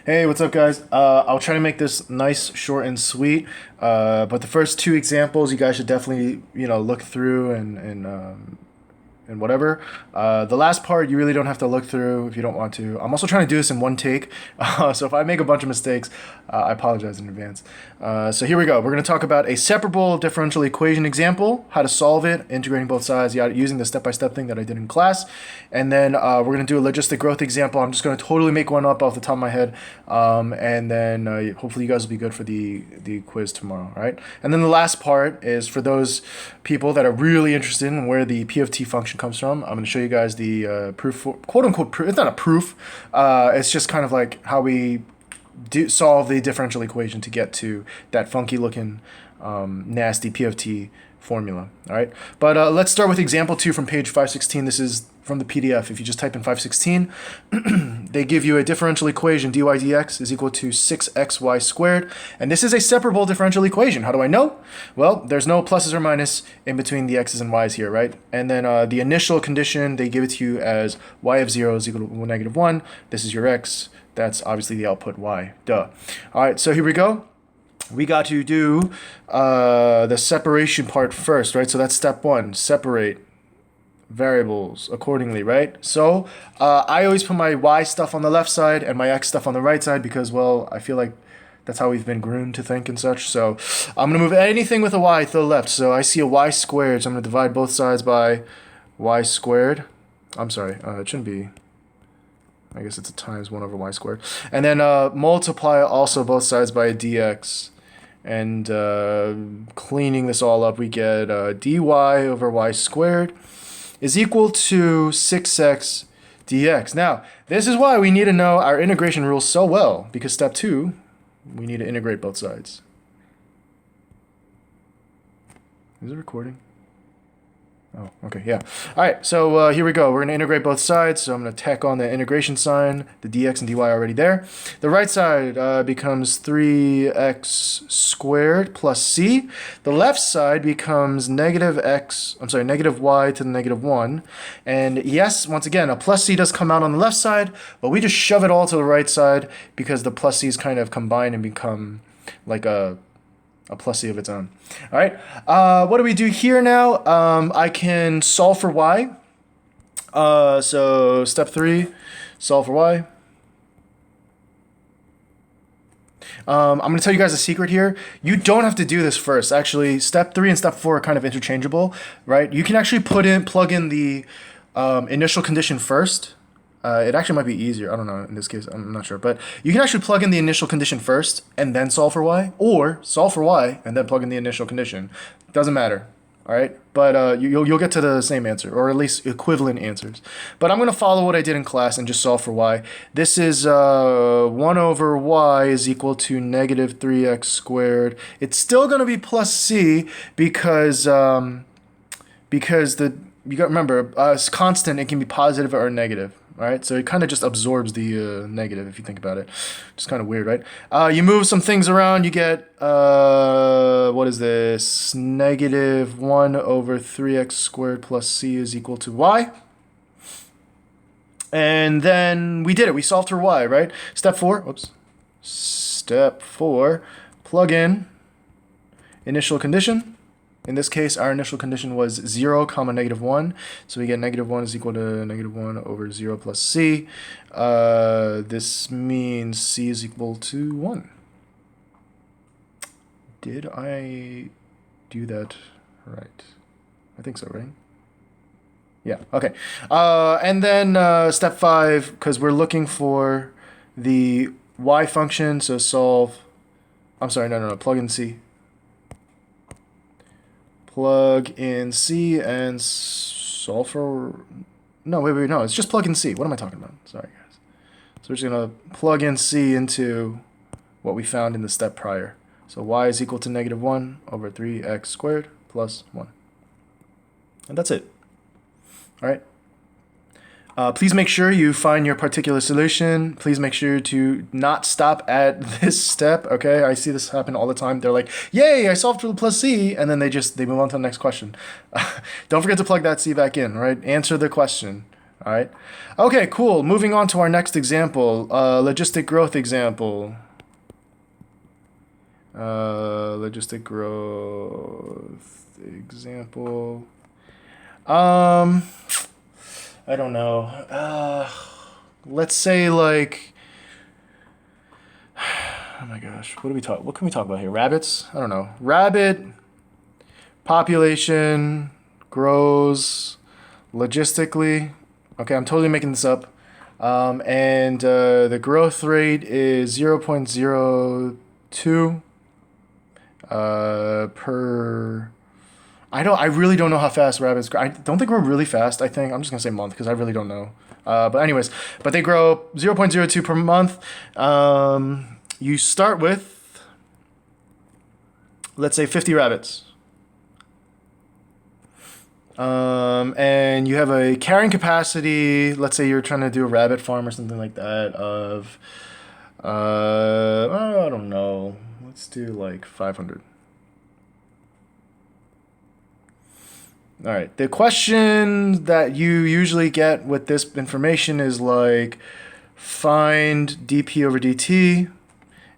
Hey, what's up, guys? I'll try to make this nice, short, and sweet. But the first two examples, you guys should definitely, look through and whatever. The last part, you really don't have to look through if you don't want to. I'm also trying to do this in one take, so if I make a bunch of mistakes, I apologize in advance. So here we go. We're going to talk about a separable differential equation example, how to solve it, integrating both sides, using the step-by-step thing that I did in class. And then we're going to do a logistic growth example. I'm just going to totally make one up off the top of my head, and then hopefully you guys will be good for the quiz tomorrow, all right? And then the last part is for those people that are really interested in where the P of t function comes from. I'm going to show you guys the proof, quote unquote proof. It's not a proof. It's just kind of like how we solve the differential equation to get to that funky looking nasty P of t formula. All right, but let's start with example 2 from page 516. This is from the PDF. If you just type in 516, they give you a differential equation dy dx is equal to 6xy squared, and this is a separable differential equation. How do I know? Well, there's no pluses or minus in between the x's and y's here, right? And then the initial condition, they give it to you as y of 0 is equal to -1. This is your x. That's obviously the output y. Duh. All right, so here we go. We got to do the separation part first, right? So that's step 1, separate variables accordingly, right? So I always put my y stuff on the left side and my x stuff on the right side because, well, I feel like that's how we've been groomed to think and such. So I'm going to move anything with a y to the left. So I see a y squared, so I'm going to divide both sides by y squared. I'm sorry, it shouldn't be. I guess it's a times 1 over y squared. And then multiply also both sides by a dx. And cleaning this all up, we get dy over y squared is equal to 6x dx. Now, this is why we need to know our integration rules so well, because step 2, we need to integrate both sides. Is it recording? Oh, okay, yeah. All right, so here we go. We're going to integrate both sides. So I'm going to tack on the integration sign. The dx and dy are already there. The right side becomes 3x squared plus c. The left side becomes negative y to the -1. And yes, once again, a plus c does come out on the left side, but we just shove it all to the right side because the plus c's kind of combine and become like a plus c of its own. All right, what do we do here now? I can solve for y. So step 3, solve for y. I'm going to tell you guys a secret here. You don't have to do this first. Actually, step 3 and step 4 are kind of interchangeable, right? You can actually plug in the initial condition first. It actually might be easier. I don't know. In this case, I'm not sure. But you can actually plug in the initial condition first and then solve for y, or solve for y and then plug in the initial condition. Doesn't matter. All right? But you'll get to the same answer, or at least equivalent answers. But I'm going to follow what I did in class and just solve for y. This is 1 over y is equal to negative 3x squared. It's still going to be plus c because you got to remember, it's constant. It can be positive or negative. All right, so it kind of just absorbs the negative if you think about it. Just kind of weird, right? You move some things around, you get, what is this? Negative 1 over 3x squared plus c is equal to y. And then we did it. We solved for y, right? Step 4, whoops. Step 4, plug in initial condition. In this case, our initial condition was 0, comma, -1. So we get -1 is equal to -1 over 0 plus c. This means c is equal to 1. Did I do that right? I think so, right? Yeah, okay. And then step 5, because we're looking for the y function, so solve. I'm sorry, no, plug in c. Plug in C and solve for... No, wait, no. It's just plug in C. What am I talking about? Sorry, guys. So we're just going to plug in C into what we found in the step prior. So y is equal to -1 over 3x squared plus 1. And that's it. All right. Please make sure you find your particular solution. Please make sure to not stop at this step, okay? I see this happen all the time. They're like, yay, I solved for the plus c, and then they move on to the next question. Don't forget to plug that c back in, right? Answer the question, All right. Okay, cool. Moving on to our next example, logistic growth example. Logistic growth example. I don't know. Let's say like, oh my gosh, what can we talk about here? Rabbits? I don't know. Rabbit population grows logistically. Okay, I'm totally making this up. And the growth rate is 0.02 per. I really don't know how fast rabbits grow. I don't think we're really fast. I think I'm just gonna say month because I really don't know. But anyways, but they grow 0.02 per month. You start with, let's say 50 rabbits. And you have a carrying capacity, let's say you're trying to do a rabbit farm or something like that, of, I don't know, let's do like 500. All right, the question that you usually get with this information is like, find dp over dt,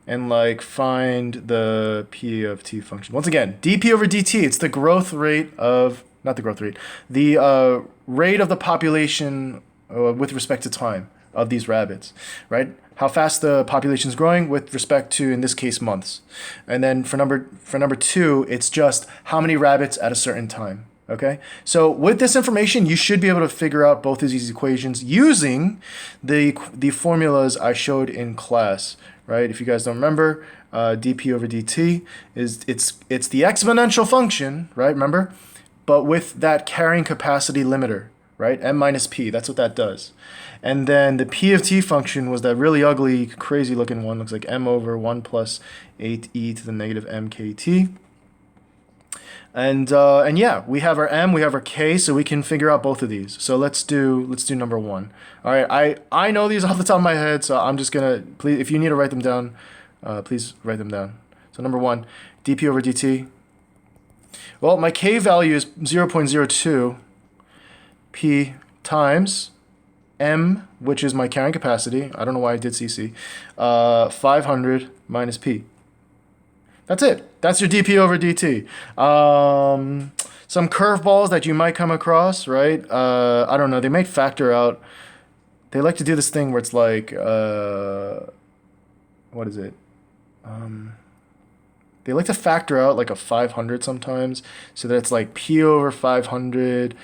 and like find the p of t function. Once again, dp over dt, it's the growth rate of, not the growth rate, the rate of the population with respect to time of these rabbits, right? How fast the population is growing with respect to, in this case, months. And then for number two, it's just how many rabbits at a certain time. Okay, so with this information, you should be able to figure out both of these equations using the formulas I showed in class, right? If you guys don't remember, dp over dt is it's the exponential function, right? Remember, but with that carrying capacity limiter, right? M minus p, that's what that does. And then the p of t function was that really ugly, crazy looking one. Looks like m over 1 plus 8e to the negative mkt. And yeah, we have our m, we have our k, so we can figure out both of these. So let's do number one. All right, I know these off the top of my head, so I'm just gonna, please, if you need to write them down, please write them down. So number one, dp over dt. Well, my k value is 0.02 p times m, which is my carrying capacity. I don't know why I did cc. 500 minus p. That's it. That's your dp over dt. Some curveballs that you might come across, right? I don't know. They might factor out. They like to do this thing where it's like, what is it? They like to factor out like a 500 sometimes, so that it's like p over 500,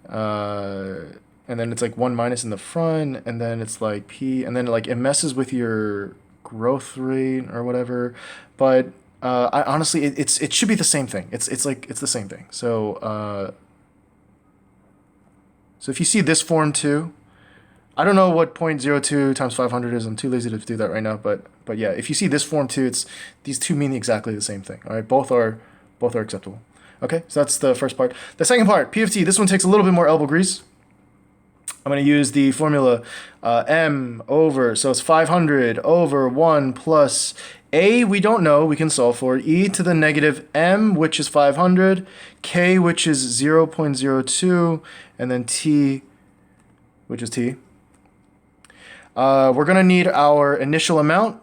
and then it's like 1 minus in the front, and then it's like p, and then like it messes with your growth rate or whatever. But I honestly, it should be the same thing. It's the same thing. So so if you see this form too, I don't know what 0.02 times 500 is. I'm too lazy to do that right now. But yeah, if you see this form too, it's these two mean exactly the same thing. All right, both are acceptable. Okay, so that's the first part. The second part, p of t. This one takes a little bit more elbow grease. I'm going to use the formula m over, so it's 500 over 1 plus a, we don't know, we can solve for e to the negative m, which is 500, k, which is 0.02, and then t, which is t. We're going to need our initial amount.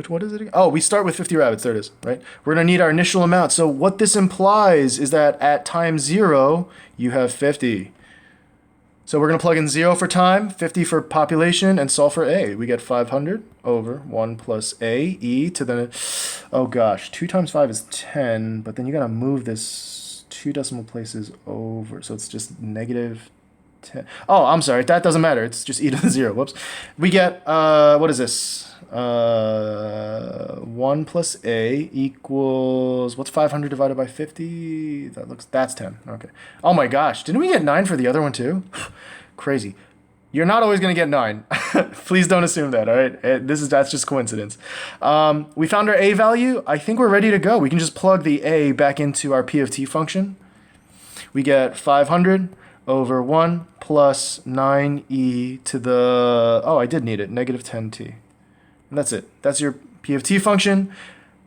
What is it again? Oh, we start with 50 rabbits. There it is, right? We're going to need our initial amount. So what this implies is that at time 0, you have 50. So we're going to plug in 0 for time, 50 for population, and solve for a. We get 500 over 1 plus a, e to the, oh gosh, 2 times 5 is 10, but then you got to move this 2 decimal places over. So it's just negative 10. Oh, I'm sorry. That doesn't matter. It's just e to the 0. Whoops. We get, what is this? 1 plus a equals, what's 500 divided by 50? That's 10. Okay. Oh my gosh. Didn't we get 9 for the other one too? Crazy. You're not always going to get 9. Please don't assume that, all right? That's just coincidence. We found our a value. I think we're ready to go. We can just plug the a back into our p of t function. We get 500 over 1 plus 9e to the, oh, I did need it, negative 10t. And that's it. That's your p of t function.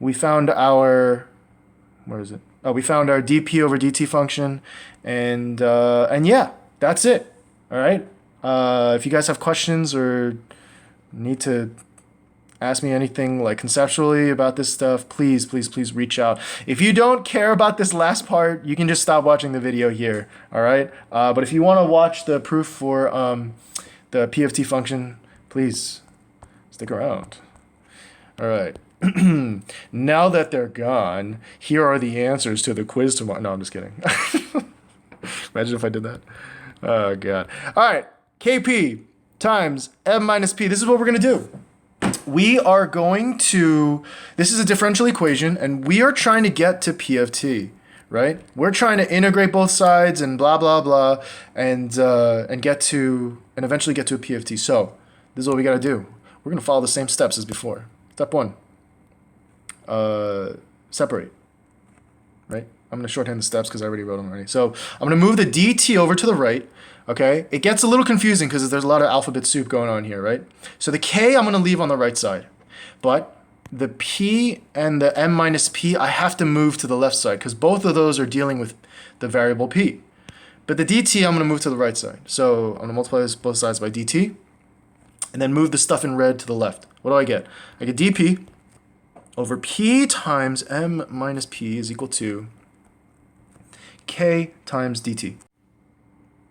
We found our, where is it? We found our dp over dt function, and yeah, that's it. All right. If you guys have questions or need to ask me anything like conceptually about this stuff, please, please, please reach out. If you don't care about this last part, you can just stop watching the video here. All right. But if you want to watch the proof for the p of t function, please stick around. All right. Now that they're gone, here are the answers to the quiz tomorrow. No, I'm just kidding. Imagine if I did that. Oh, God. All right. Kp times m minus p. This is what we're going to do. We are going to, this is a differential equation, and we are trying to get to p of t, right? We're trying to integrate both sides and blah, blah, blah, and get to, and eventually get to a p of t. So this is what we got to do. We're going to follow the same steps as before. Step 1, separate, right? I'm going to shorthand the steps because I already wrote them already. So I'm going to move the dt over to the right. Okay, it gets a little confusing because there's a lot of alphabet soup going on here, right? So the k I'm going to leave on the right side, but the p and the m minus p I have to move to the left side because both of those are dealing with the variable p. But the dt I'm going to move to the right side. So I'm going to multiply both sides by dt and then move the stuff in red to the left. What do I get? I get dp over p times m minus p is equal to k times dt.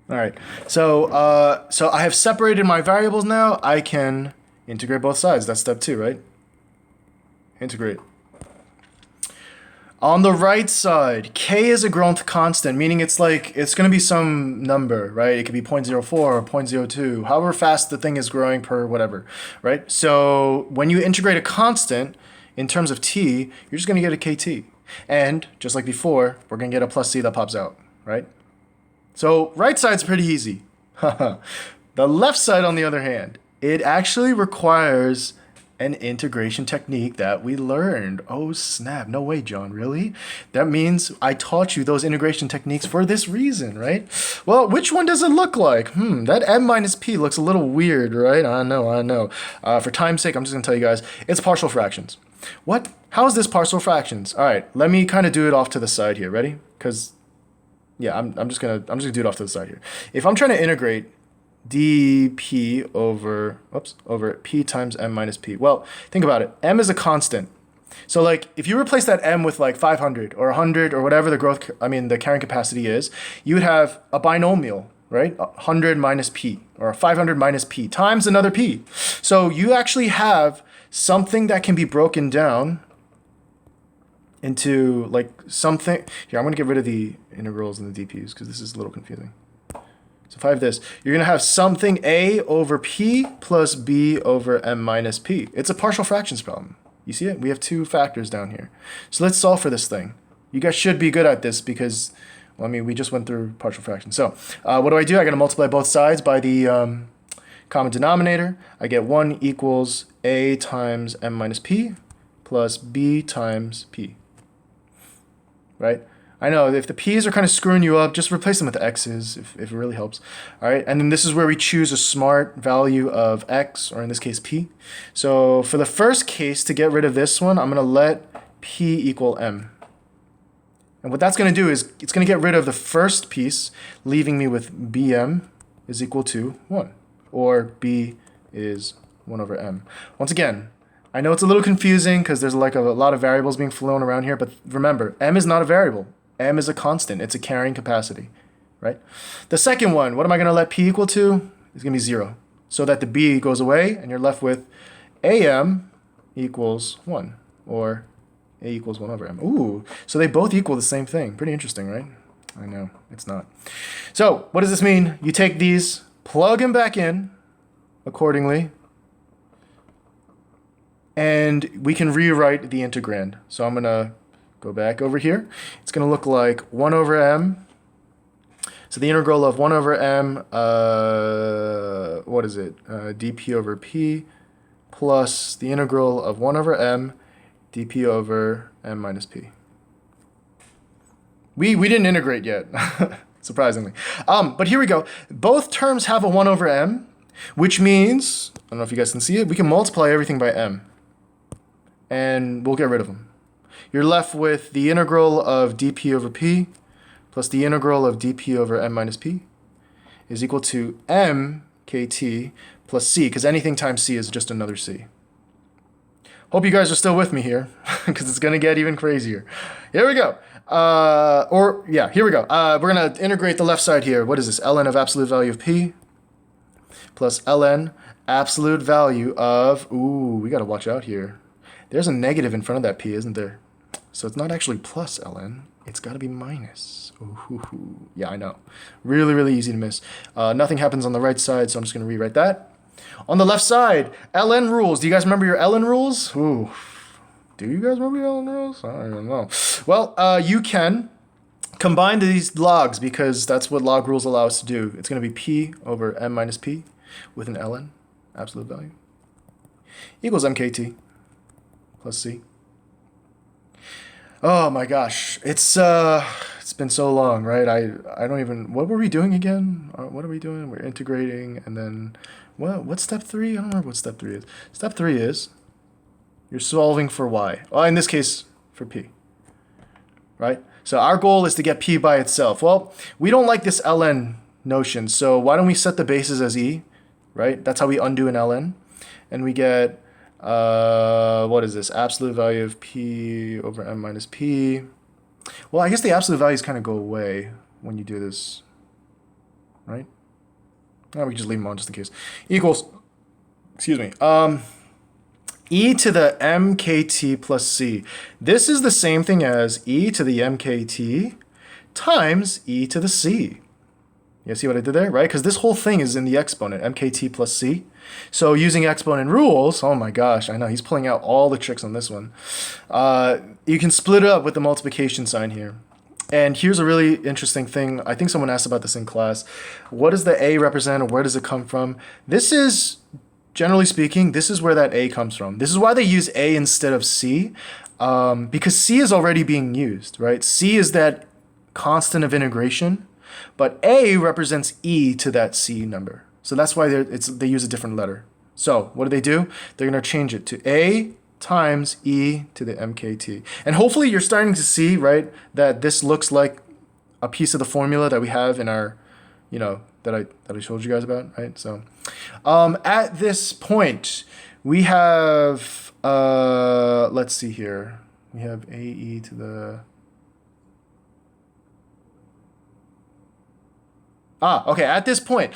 All right, so I have separated my variables now. I can integrate both sides. That's step 2, right? Integrate. On the right side, k is a Gromth constant, meaning it's going to be some number, right? It could be 0.04 or 0.02, however fast the thing is growing per whatever, right? So when you integrate a constant in terms of t, you're just going to get a kt. And just like before, we're going to get a plus c that pops out, right? So right side's pretty easy. The left side, on the other hand, it actually requires an integration technique that we learned. Oh, snap. No way, John. Really? That means I taught you those integration techniques for this reason, right? Well, which one does it look like? That m minus p looks a little weird, right? I know. For time's sake, I'm just going to tell you guys, it's partial fractions. What? How is this partial fractions? All right, let me kind of do it off to the side here. Ready? Because yeah, I'm just gonna do it off to the side here. If I'm trying to integrate dp over p times m minus p, well, think about it. M is a constant. So like if you replace that m with like 500 or 100 or whatever the carrying capacity is, you would have a binomial, right? 100 minus p or 500 minus p times another p. So you actually have something that can be broken down into like something. Here, I'm going to get rid of the integrals and the dp's because this is a little confusing. So if I have this, you're going to have something a over p plus b over m minus p. It's a partial fractions problem. You see it? We have 2 factors down here. So let's solve for this thing. You guys should be good at this because, well, I mean, we just went through partial fractions. So what do? I got to multiply both sides by the common denominator. I get 1 equals a times m minus p plus b times p. Right? I know if the p's are kind of screwing you up, just replace them with the x's if it really helps. All right, and then this is where we choose a smart value of x, or in this case p. So for the first case, to get rid of this one, I'm going to let p equal m. And what that's going to do is it's going to get rid of the first piece, leaving me with bm is equal to 1, or b is 1 over m. Once again, I know it's a little confusing because there's like a lot of variables being flown around here, but remember, m is not a variable. M is a constant. It's a carrying capacity, right? The second one, what am I going to let p equal to? It's going to be 0, so that the b goes away, and you're left with am equals 1, or a equals 1 over m. Ooh, so they both equal the same thing. Pretty interesting, right? I know, it's not. So what does this mean? You take these, plug them back in accordingly, and we can rewrite the integrand. So I'm going to go back over here. It's going to look like 1 over m. So the integral of 1 over m, what is it? Dp over p plus the integral of 1 over m dp over m minus p. We didn't integrate yet, surprisingly. But here we go. Both terms have a 1 over m, which means, I don't know if you guys can see it, we can multiply everything by m. And we'll get rid of them. you're left with the integral of dp over p plus the integral of dp over m minus p is equal to mkt plus c, because anything times c is just another c. Hope you guys are still with me here, because it's going to get even crazier. Here we go. Here we go. We're going to integrate the left side here. What is this? ln of absolute value of p plus ln absolute value of, ooh, we got to watch out here. There's a negative in front of that p, isn't there? So it's not actually plus ln. It's got to be minus. Ooh, yeah, I know. Really, really easy to miss. Nothing happens on the right side, so I'm just going to rewrite that. On the left side, ln rules. Do you guys remember your ln rules? Ooh. Do you guys remember your ln rules? I don't even know. Well, you can combine these logs because that's what log rules allow us to do. It's going to be p over m minus p with an ln, absolute value, equals mkt plus c. Oh my gosh. It's been so long, right? I don't even, what were we doing again? What are we doing? We're integrating, and then what's step 3? I don't remember what step 3 is. Step 3 is you're solving for y. Well, in this case, for p. Right? So our goal is to get p by itself. Well, we don't like this ln notion, so why don't we set the bases as e, right? That's how we undo an ln. And we get, what is this? Absolute value of p over m minus p. Well, I guess the absolute values kind of go away when you do this, right? No, we can just leave them on just in case. Equals, excuse me, e to the mkt plus c. This is the same thing as e to the mkt times e to the c. You see what I did there, right? Because this whole thing is in the exponent, mkt plus c. So using exponent rules, oh my gosh, I know, he's pulling out all the tricks on this one. You can split it up with the multiplication sign here. And here's a really interesting thing. I think someone asked about this in class. What does the a represent, or where does it come from? This is, generally speaking, this is where that a comes from. This is why they use a instead of c, because c is already being used, right? C is that constant of integration, but a represents e to that c number. So that's why they use a different letter. So what do? They're going to change it to a times e to the mkt. And hopefully you're starting to see, right, that this looks like a piece of the formula that we have in our, you know, that I told you guys about, right? So at this point, we have, let's see here. We have ae to the... okay, at this point,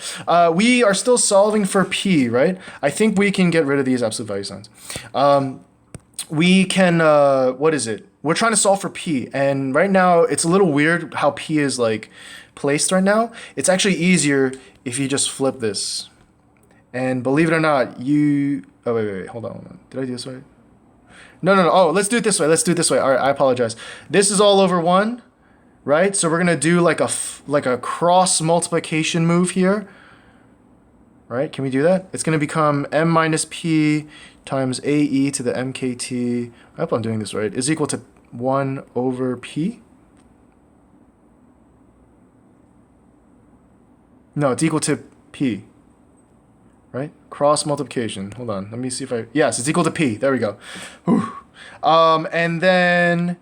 we are still solving for p, right? I think we can get rid of these absolute value signs. We can, what is it? We're trying to solve for p, and right now it's a little weird how p is like placed right now. It's actually easier if you just flip this. And believe it or not, oh, wait, hold on. Did I do this right? No. Oh, let's do it this way. All right, I apologize. This is all over 1. Right? So we're going to do like a cross multiplication move here. Right? Can we do that? It's going to become m minus p times ae to the mkt, I hope I'm doing this right, is equal to 1 over p. No, it's equal to p. Right? Cross multiplication. Hold on. Let me see if I... Yes, it's equal to p. There we go. Whew. And then...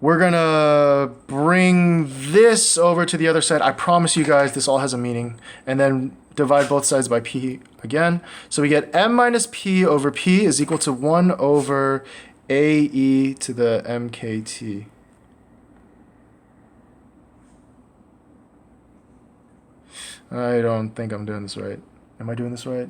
we're going to bring this over to the other side. I promise you guys this all has a meaning. And then divide both sides by p again. So we get m minus p over p is equal to 1 over ae to the mkt. I don't think I'm doing this right. Am I doing this right?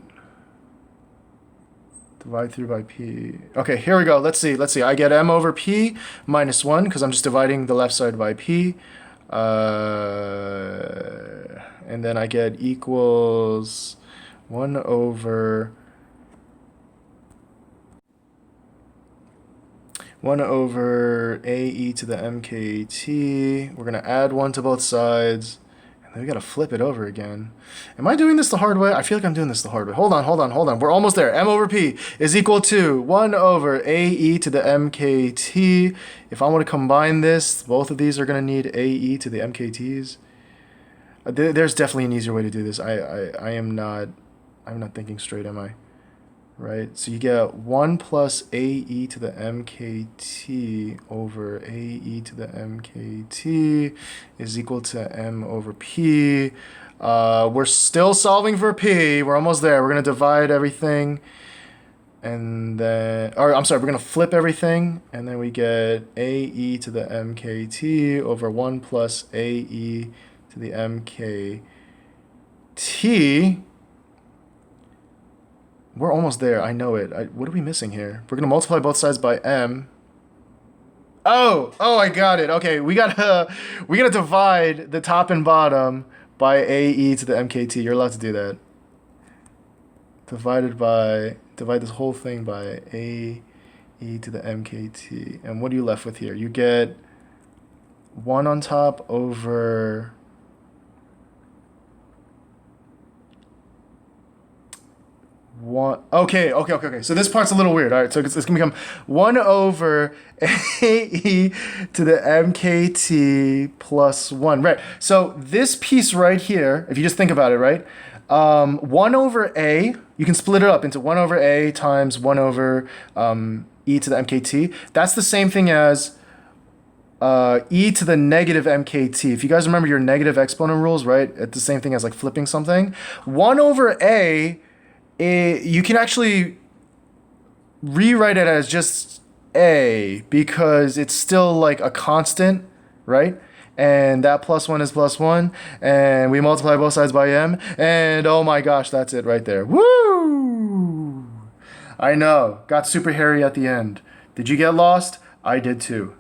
Divide through by p. Okay, here we go. Let's see. I get m over p minus 1 because I'm just dividing the left side by p. And then I get equals 1 over ae to the mkt. We're going to add 1 to both sides. And then we got to flip it over again. Am I doing this the hard way? I feel like I'm doing this the hard way. Hold on. We're almost there. M over p is equal to 1 over ae to the mkt. If I want to combine this, both of these are going to need ae to the mkt's. There's definitely an easier way to do this. I'm not thinking straight, am I? right? So you get 1 plus AE to the MKT over AE to the MKT is equal to M over P. We're still solving for P. We're almost there. We're going to divide everything. And then, or I'm sorry, we're going to flip everything. And then we get AE to the MKT over 1 plus AE to the MKT. We're almost there. I know it. What are we missing here? We're going to multiply both sides by M. Oh, I got it. Okay, we gotta divide the top and bottom by AE to the MKT. You're allowed to do that. Divide this whole thing by AE to the MKT. And what are you left with here? You get 1 on top over one. Okay. So this part's a little weird. All right, so it's gonna become 1 over AE to the MKT plus 1. Right. So this piece right here, if you just think about it, right? 1 over A, you can split it up into 1 over A times 1 over E to the MKT. That's the same thing as E to the negative MKT. If you guys remember your negative exponent rules, right? It's the same thing as like flipping something. 1 over A, you can actually rewrite it as just A because it's still like a constant, right? And that plus 1 is plus 1, and we multiply both sides by M, and oh my gosh, that's it right there. Woo! I know, got super hairy at the end. Did you get lost? I did too.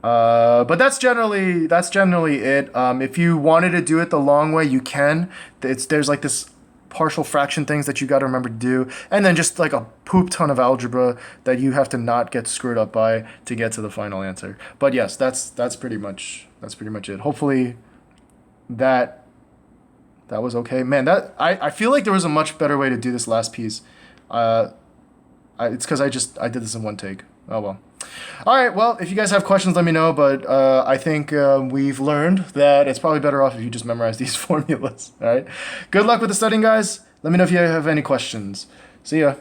But that's generally it. If you wanted to do it the long way, you can. There's like this partial fraction things that you got to remember to do, and then just like a poop ton of algebra that you have to not get screwed up by to get to the final answer. But yes, that's pretty much it. Hopefully that was okay. Man, I feel like there was a much better way to do this last piece. It's because I did this in one take. Oh well. All right, well, if you guys have questions, let me know, but I think we've learned that it's probably better off if you just memorize these formulas, all right? Good luck with the studying, guys. Let me know if you have any questions. See ya.